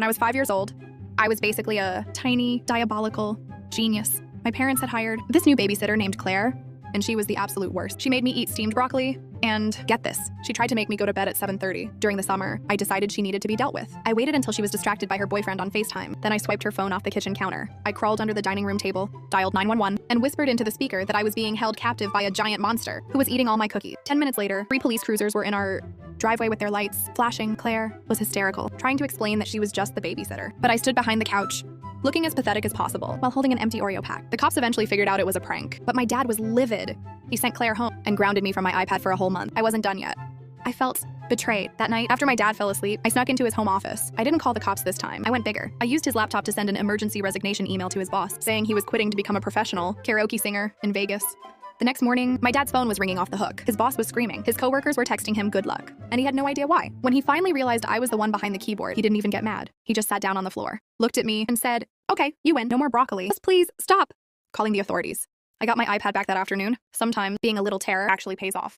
When I was 5 years old, I was basically a tiny, diabolical genius. My parents had hired this new babysitter named Claire, and she was the absolute worst. She made me eat steamed broccoli, and get this, she tried to make me go to bed at 7:30. During the summer, I decided she needed to be dealt with. I waited until she was distracted by her boyfriend on FaceTime. Then I swiped her phone off the kitchen counter. I crawled under the dining room table, dialed 911, and whispered into the speaker that I was being held captive by a giant monster who was eating all my cookies. 10 minutes later, 3 police cruisers were in our driveway with their lights flashing. Claire was hysterical, trying to explain that she was just the babysitter. But I stood behind the couch, looking as pathetic as possible, while holding an empty Oreo pack. The cops eventually figured out it was a prank, but my dad was livid. He sent Claire home and grounded me from my iPad for a whole month. I wasn't done yet. I felt betrayed. That night, after my dad fell asleep, I snuck into his home office. I didn't call the cops this time. I went bigger. I used his laptop to send an emergency resignation email to his boss, saying he was quitting to become a professional karaoke singer in Vegas. The next morning, my dad's phone was ringing off the hook. His boss was screaming. His coworkers were texting him good luck, and he had no idea why. When he finally realized I was the one behind the keyboard, he didn't even get mad. He just sat down on the floor, looked at me, and said, "Okay, you win. No more broccoli. Just please stop calling the authorities." I got my iPad back that afternoon. Sometimes being a little terror actually pays off.